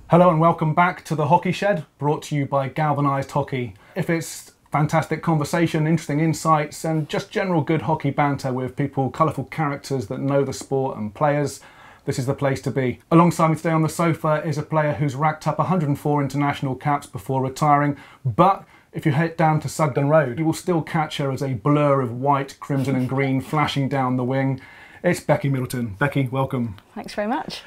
Hello and welcome back to the Hockey Shed, brought to you by Galvanised Hockey. If it's fantastic conversation, interesting insights and just general good hockey banter with people, colourful characters that know the sport and players, this is the place to be. Alongside me today on the sofa is a player who's racked up 104 international caps before retiring, but if you head down to Sugden Road, you will still catch her as a blur of white, crimson and green flashing down the wing. It's Beckie Middleton. Becky, welcome. Thanks very much.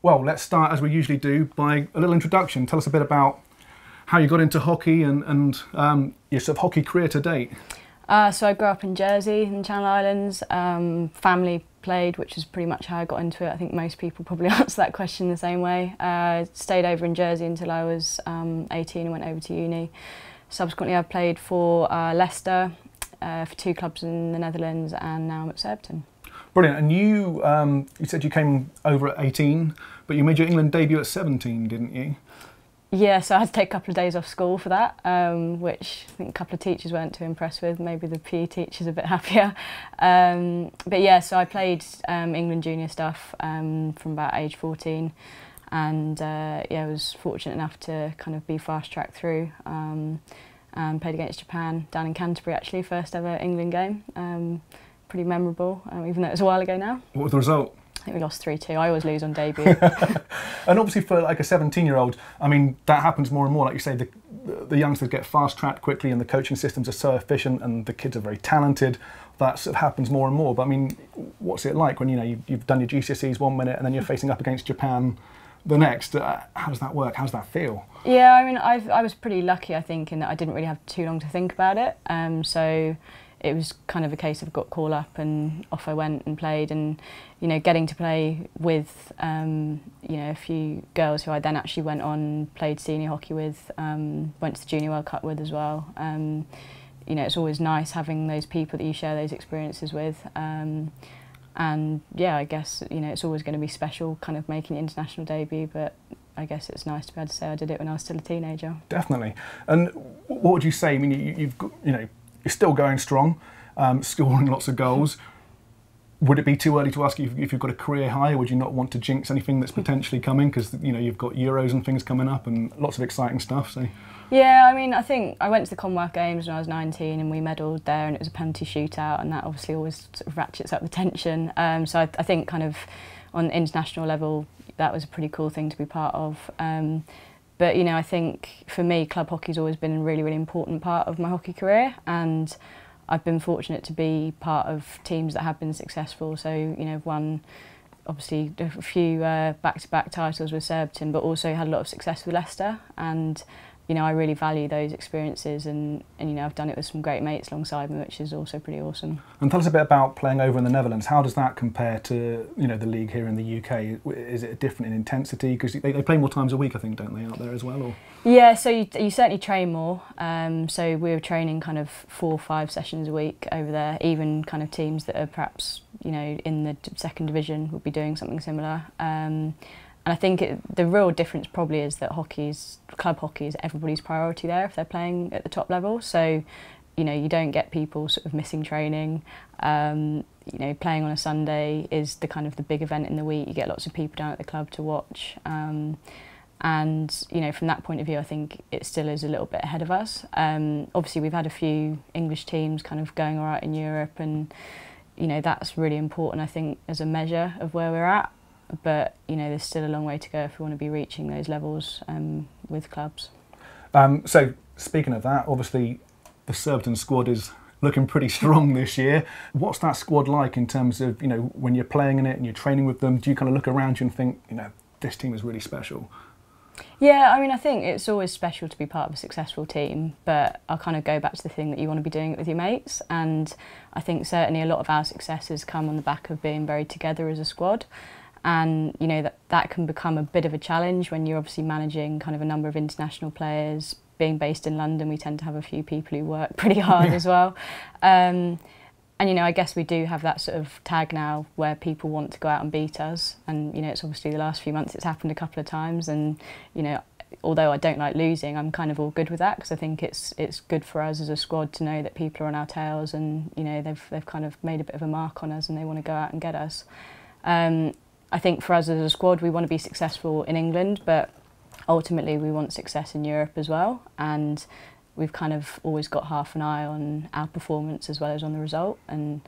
Well, let's start, as we usually do, by a little introduction. Tell us a bit about how you got into hockey and your sort of hockey career to date. So I grew up in Jersey, in the Channel Islands. Family played, which is pretty much how I got into it. I think most people probably answer that question the same way. Stayed over in Jersey until I was 18 and went over to uni. Subsequently, I've played for Leicester, for 2 clubs in the Netherlands, and now I'm at Surbiton. Brilliant. And you said you came over at 18, but you made your England debut at 17, didn't you? Yeah, so I had to take a couple of days off school for that, which I think a couple of teachers weren't too impressed with. Maybe the PE teachers a bit happier. But yeah, so I played England junior stuff from about age 14, and yeah, I was fortunate enough to kind of be fast-tracked through. And played against Japan down in Canterbury, actually, first ever England game. Pretty memorable, even though it was a while ago now. What was the result? I think we lost 3-2. I always lose on debut. And obviously for like a 17-year-old, I mean, that happens more and more. Like you say, the youngsters get fast-tracked quickly and the coaching systems are so efficient and the kids are very talented. That sort of happens more and more. But I mean, what's it like when, you know, you've done your GCSEs 1 minute and then you're facing up against Japan the next? How does that work? How does that feel? Yeah, I mean, I was pretty lucky, I think, in that I didn't really have too long to think about it. So it was kind of a case of got called up and off I went and played, and you know, getting to play with you know, a few girls who I then actually went on played senior hockey with, went to the Junior World Cup with as well. You know, it's always nice having those people that you share those experiences with. And yeah, I guess, you know, it's always going to be special kind of making an international debut, but I guess it's nice to be able to say I did it when I was still a teenager. Definitely. And what would you say? I mean, you've got, you know, you're still going strong, scoring lots of goals. Would it be too early to ask you if you've got a career high? Would you not want to jinx anything that's potentially coming? Because, you know, you've got Euros and things coming up and lots of exciting stuff. So. Yeah, I mean, I think I went to the Commonwealth Games when I was 19 and we medalled there, and it was a penalty shootout, and that obviously always sort of ratchets up the tension. So I think kind of on international level, that was a pretty cool thing to be part of. But, you know, I think for me, club hockey's always been a really, really important part of my hockey career, and I've been fortunate to be part of teams that have been successful. So, you know, I've won obviously a few back-to-back titles with Surbiton, but also had a lot of success with Leicester, and you know, I really value those experiences, and you know, I've done it with some great mates alongside me, which is also pretty awesome. And tell us a bit about playing over in the Netherlands. How does that compare to, you know, the league here in the UK? Is it different in intensity? Because they play more times a week, I think, don't they, out there as well? Or? Yeah, so you certainly train more. So we were training kind of 4 or 5 sessions a week over there. Even kind of teams that are perhaps, you know, in the second division would be doing something similar. And I think the real difference probably is that club hockey is everybody's priority there if they're playing at the top level. So, you know, you don't get people sort of missing training. You know, playing on a Sunday is the kind of the big event in the week. You get lots of people down at the club to watch. And, you know, from that point of view, I think it still is a little bit ahead of us. Obviously, we've had a few English teams kind of going all right in Europe, and, you know, that's really important, I think, as a measure of where we're at. But, you know, there's still a long way to go if we want to be reaching those levels with clubs. So, speaking of that, obviously the Surbiton squad is looking pretty strong this year. What's that squad like in terms of, you know, when you're playing in it and you're training with them? Do you kind of look around you and think, you know, this team is really special? Yeah, I mean, I think it's always special to be part of a successful team, but I'll kind of go back to the thing that you want to be doing it with your mates. And I think certainly a lot of our successes come on the back of being very together as a squad. And you know, that can become a bit of a challenge when you're obviously managing kind of a number of international players. Being based in London, we tend to have a few people who work pretty hard as well. And you know, I guess we do have that sort of tag now where people want to go out and beat us. And you know, it's obviously the last few months it's happened a couple of times. And you know, although I don't like losing, I'm kind of all good with that, because I think it's good for us as a squad to know that people are on our tails, and you know, they've kind of made a bit of a mark on us and they want to go out and get us. I think for us as a squad, we want to be successful in England, but ultimately we want success in Europe as well, and we've kind of always got half an eye on our performance as well as on the result. And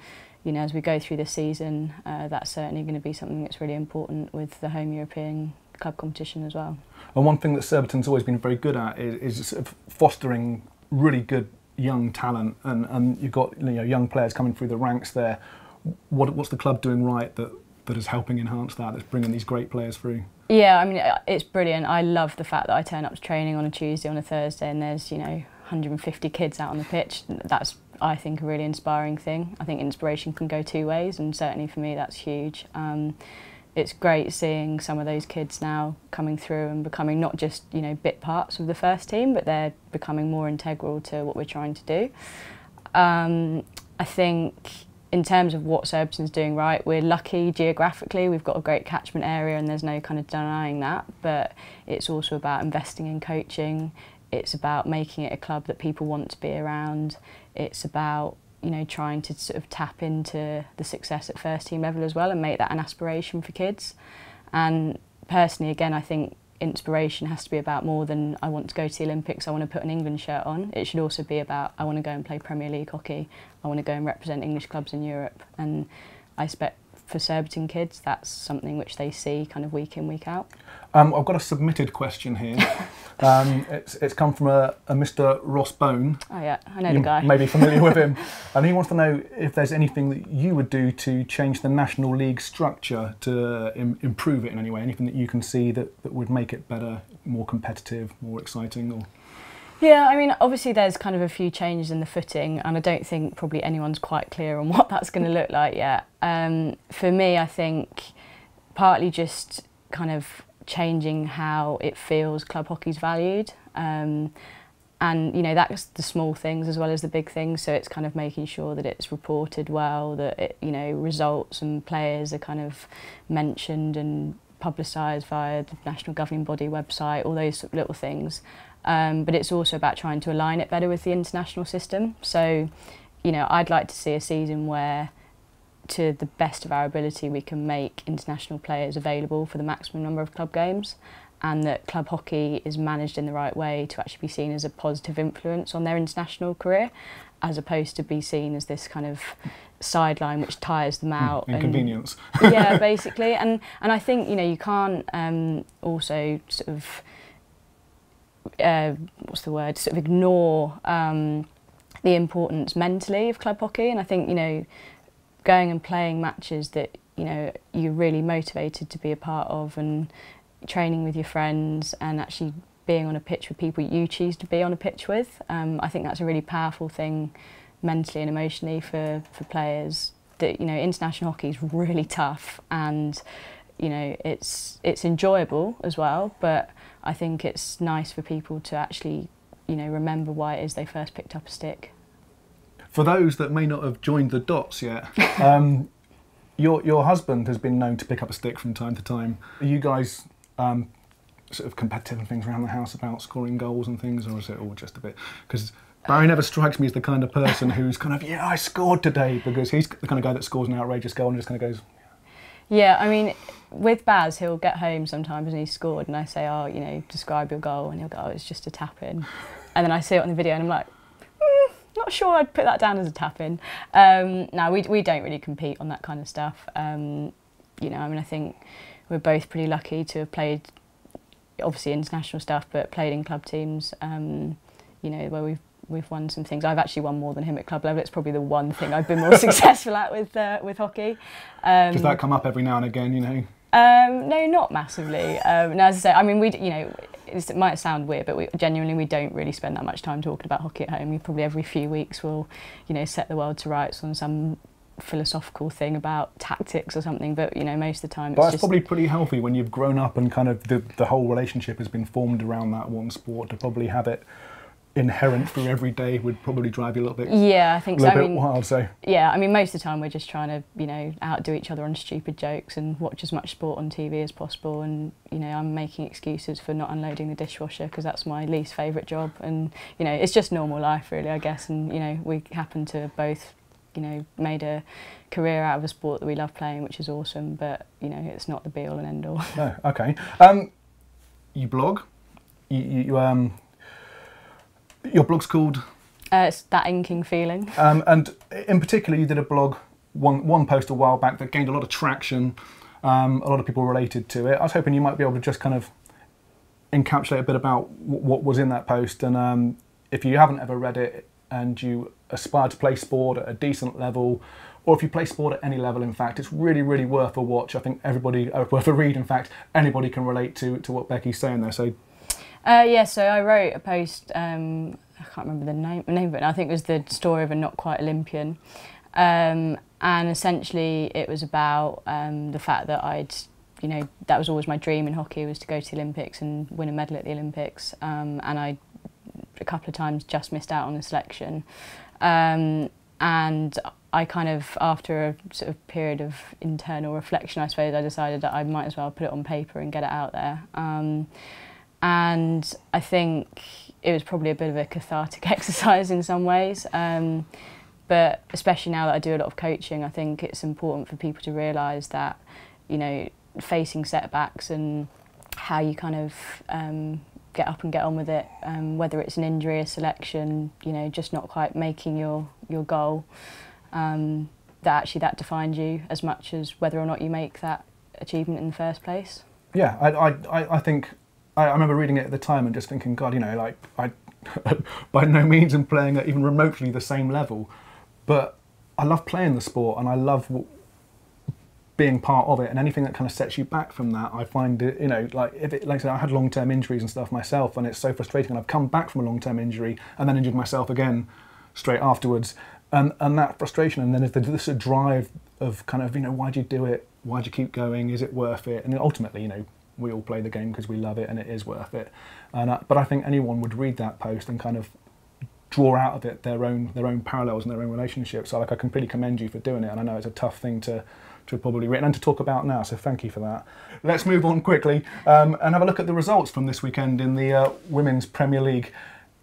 as we go through this season, that's certainly going to be something that's really important with the home European club competition as well. And one thing that Surbiton's always been very good at is sort of fostering really good young talent, and you've got young players coming through the ranks there. What's the club doing right that is helping enhance that, that's bringing these great players through? Yeah, I mean, it's brilliant. I love the fact that I turn up to training on a Tuesday, on a Thursday, and there's 150 kids out on the pitch. That's, I think, a really inspiring thing. I think inspiration can go two ways, and certainly for me that's huge. It's great seeing some of those kids now coming through and becoming not just bit parts of the first team, but they're becoming more integral to what we're trying to do. I think in terms of what Surbiton's doing right, we're lucky geographically. We've got a great catchment area and there's no kind of denying that, but it's also about investing in coaching. It's about making it a club that people want to be around. It's about trying to sort of tap into the success at first team level as well and make that an aspiration for kids. And personally, again, I think inspiration has to be about more than I want to go to the Olympics, I want to put an England shirt on. It should also be about I want to go and play Premier League hockey, I want to go and represent English clubs in Europe. And I expect for Surbiton kids that's something which they see kind of week in, week out. I've got a submitted question here. It's come from a Mr. Ross Bone. Oh yeah, I know the guy. You may be familiar with him. And he wants to know if there's anything that you would do to change the National League structure to improve it in any way. Anything that you can see that would make it better, more competitive, more exciting? Or... Yeah, I mean, obviously there's kind of a few changes in the footing, and I don't think probably anyone's quite clear on what that's going to look like yet. For me, I think partly just kind of changing how it feels club hockey's valued, and that's the small things as well as the big things. So it's kind of making sure that it's reported well, that it, results and players are kind of mentioned and publicised via the national governing body website, all those sort of little things. But it's also about trying to align it better with the international system. So, I'd like to see a season where, to the best of our ability, we can make international players available for the maximum number of club games, and that club hockey is managed in the right way to actually be seen as a positive influence on their international career, as opposed to be seen as this kind of sideline which tires them out. Inconvenience. Yeah, basically. And I think, you can't also sort of sort of ignore the importance mentally of club hockey. And I think, going and playing matches that, you're really motivated to be a part of, and training with your friends and actually being on a pitch with people you choose to be on a pitch with. I think that's a really powerful thing mentally and emotionally for players. That, international hockey is really tough, and, it's enjoyable as well, but I think it's nice for people to actually, remember why it is they first picked up a stick. For those that may not have joined the dots yet, your husband has been known to pick up a stick from time to time. Are you guys sort of competitive and things around the house about scoring goals and things, or is it all just a bit... Because Barry never strikes me as the kind of person who's kind of, yeah, I scored today, because he's the kind of guy that scores an outrageous goal and just kind of goes... Yeah, I mean, with Baz, he'll get home sometimes and he's scored, and I say, oh, describe your goal, and he'll go, oh, it's just a tap-in. And then I see it on the video and I'm like, not sure I'd put that down as a tap-in. No, we don't really compete on that kind of stuff. I mean, I think we're both pretty lucky to have played, obviously international stuff, but played in club teams, where we've won some things. I've actually won more than him at club level. It's probably the one thing I've been more successful at with hockey. Does that come up every now and again, No, not massively. No, as I say, I mean, it might sound weird, but we don't really spend that much time talking about hockey at home. We probably every few weeks will, set the world to rights on some philosophical thing about tactics or something, but most of the time it's that's probably pretty healthy when you've grown up and kind of the whole relationship has been formed around that one sport. To probably have it inherent through every day would probably drive you a little bit. Yeah, I think so. Wild. So yeah, I mean, most of the time we're just trying to outdo each other on stupid jokes and watch as much sport on TV as possible. And I'm making excuses for not unloading the dishwasher because that's my least favourite job. And it's just normal life, really, I guess. And we happen to have both made a career out of a sport that we love playing, which is awesome. But it's not the be all and end all. No, okay. You blog. your blog's called? It's That Inking Feeling. And in particular, you did a blog, one post a while back that gained a lot of traction. A lot of people related to it. I was hoping you might be able to just kind of encapsulate a bit about what was in that post. And if you haven't ever read it and you aspire to play sport at a decent level, or if you play sport at any level, in fact, it's really, really worth a watch. I think everybody, worth a read, in fact. Anybody can relate to what Beckie's saying there. So, yeah, so I wrote a post, I can't remember the name of it now. I think it was the story of a not quite Olympian. And essentially it was about the fact that that was always my dream in hockey, was to go to the Olympics and win a medal at the Olympics. And I, a couple of times, just missed out on the selection. And I kind of, after a sort of period of internal reflection, I suppose, I decided that I might as well put it on paper and get it out there. And I think it was probably a bit of a cathartic exercise in some ways. But especially now that I do a lot of coaching, I think it's important for people to realise that, facing setbacks and how you kind of get up and get on with it, whether it's an injury, a selection, just not quite making your goal, that defines you as much as whether or not you make that achievement in the first place. Yeah, I think, I remember reading it at the time and just thinking, God, I by no means am playing at even remotely the same level, but I love playing the sport and I love being part of it, and anything that kind of sets you back from that, I find it, like I said, I had long-term injuries and stuff myself, and it's so frustrating. And I've come back from a long-term injury and then injured myself again straight afterwards, and that frustration, and then there's this drive of kind of, why'd you do it? Why'd you keep going? Is it worth it? And ultimately, we all play the game because we love it, and it is worth it. And but I think anyone would read that post and kind of draw out of it their own parallels and their own relationships. So I completely commend you for doing it, and I know it's a tough thing to probably written and to talk about now, so thank you for that. Let's move on quickly and have a look at the results from this weekend in the Women's Premier League.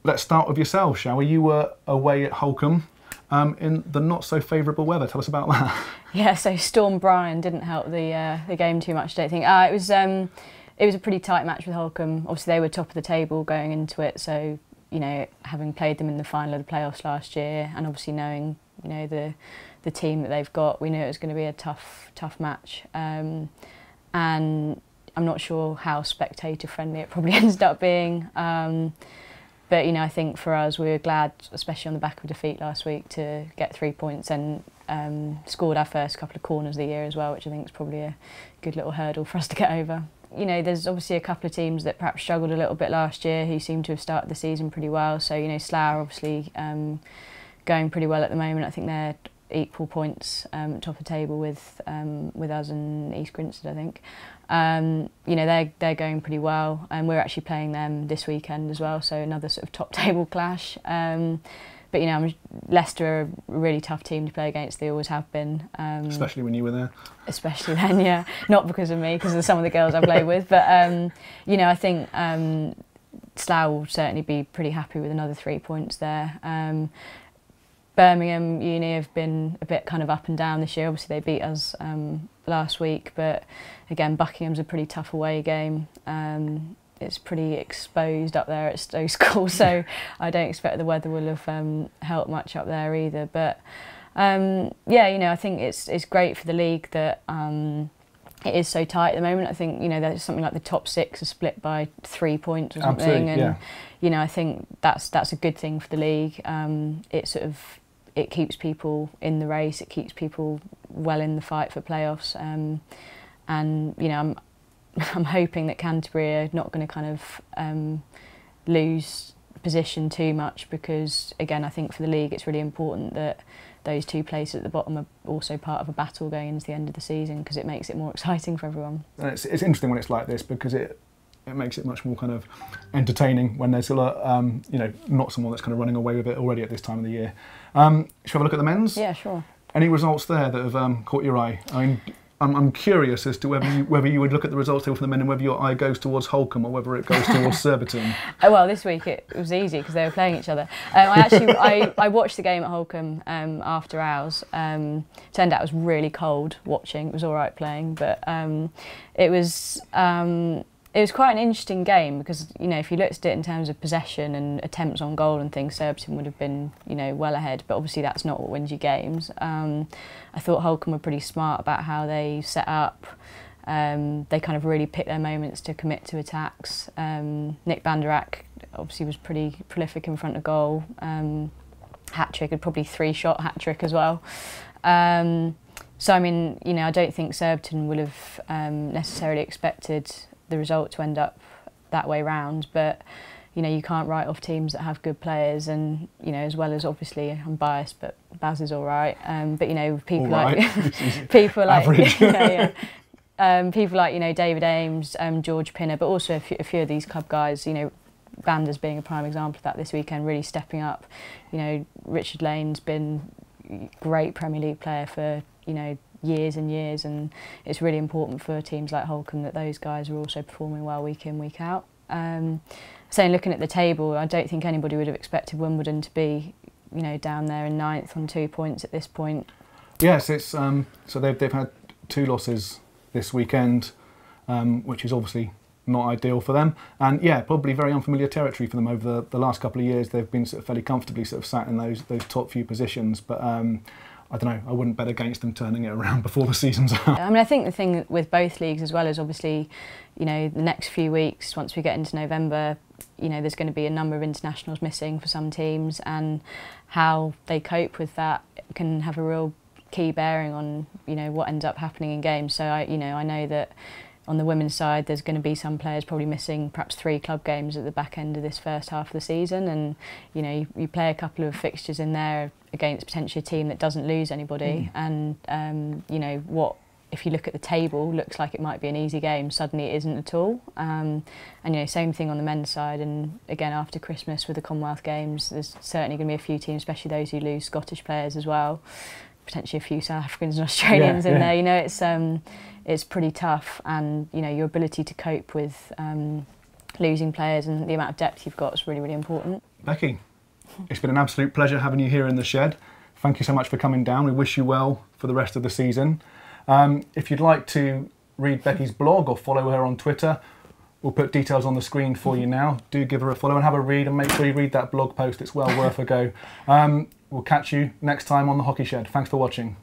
Let's start with yourself, shall we? You were away at Holcombe in the not so favourable weather. Tell us about that. Yeah, so Storm Brian didn't help the game too much, I don't think. It was a pretty tight match with Holcombe. Obviously they were top of the table going into it, so having played them in the final of the playoffs last year, and obviously knowing the team that they've got, we knew it was going to be a tough match. And I'm not sure how spectator friendly it probably ended up being. But I think for us, we were glad, especially on the back of defeat last week, to get 3 points and scored our first couple of corners of the year as well, which I think is probably a good little hurdle for us to get over. There's obviously a couple of teams that perhaps struggled a little bit last year who seem to have started the season pretty well. So Slough obviously going pretty well at the moment. I think they're equal points top of the table with us and East Grinstead, I think. They're going pretty well, and we're actually playing them this weekend as well, so another sort of top table clash. But Leicester are a really tough team to play against. They always have been. Especially when you were there. Especially then, yeah. Not because of me, because of some of the girls I played with. But I think Slough will certainly be pretty happy with another 3 points there. Birmingham Uni have been a bit kind of up and down this year. Obviously they beat us last week, but again, Buckingham's a pretty tough away game. It's pretty exposed up there at Stowe School, so I don't expect the weather will have helped much up there either. But I think it's great for the league that it is so tight at the moment. I think there's something like the top 6 are split by 3 points or something. Absolutely, and yeah. I think that's a good thing for the league. It keeps people in the race. It keeps people well in the fight for playoffs. I'm hoping that Canterbury are not going to kind of lose position too much, because again, I think for the league it's really important that those 2 places at the bottom are also part of a battle going into the end of the season, because it makes it more exciting for everyone. And it's interesting when it's like this, because it makes it much more kind of entertaining when there's not someone that's kind of running away with it already at this time of the year. Shall we have a look at the men's? Yeah, sure. Any results there that have caught your eye? I mean, I'm curious as to whether you would look at the results table for the men and whether your eye goes towards Holcombe or whether it goes towards Surbiton. Well, this week it was easy because they were playing each other. I watched the game at Holcombe after ours. Turned out it was really cold watching. It was all right playing, but it was It was quite an interesting game because, you know, if you looked at it in terms of possession and attempts on goal and things, Surbiton would have been, you know, well ahead. But obviously that's not what wins you games. I thought Holcombe were pretty smart about how they set up. They kind of really picked their moments to commit to attacks. Nick Banderak obviously was pretty prolific in front of goal. Hat-trick, and probably 3-shot hat-trick as well. So, I mean, you know, I don't think Surbiton would have necessarily expected the result to end up that way round, but you know, you can't write off teams that have good players, and you know, as well as, obviously I'm biased, but Baz is all right. But you know, people like people like people like, you know, David Ames, George Pinner, but also a few of these club guys, you know, Banders being a prime example of that this weekend, really stepping up. You know, Richard Lane's been a great Premier League player for, you know, years and years, and it's really important for teams like Holcombe that those guys are also performing well week in, week out. So looking at the table, I don't think anybody would have expected Wimbledon to be, you know, down there in 9th on 2 points at this point. Yes, it's so they've had 2 losses this weekend, which is obviously not ideal for them, and yeah, probably very unfamiliar territory for them over the last couple of years. They've been sort of fairly comfortably sort of sat in those top few positions, but I don't know, I wouldn't bet against them turning it around before the season's out. I mean, I think the thing with both leagues as well is, obviously, you know, the next few weeks, once we get into November, you know, there's going to be a number of internationals missing for some teams, and how they cope with that can have a real key bearing on, you know, what ends up happening in games. So I know that on the women's side, there's going to be some players probably missing perhaps 3 club games at the back end of this first half of the season, and you know, you play a couple of fixtures in there against potentially a team that doesn't lose anybody, and you know, what if you look at the table, looks like it might be an easy game, suddenly it isn't at all. And you know, same thing on the men's side, and again after Christmas with the Commonwealth Games, there's certainly going to be a few teams, especially those who lose Scottish players as well, potentially a few South Africans and Australians in there. You know, it's pretty tough, and you know, your ability to cope with losing players and the amount of depth you've got is really, really important. Becky, it's been an absolute pleasure having you here in the shed. Thank you so much for coming down. We wish you well for the rest of the season. If you'd like to read Becky's blog or follow her on Twitter, we'll put details on the screen for you now. Do give her a follow and have a read, and make sure you read that blog post. It's well worth a go. We'll catch you next time on The Hockey Shed. Thanks for watching.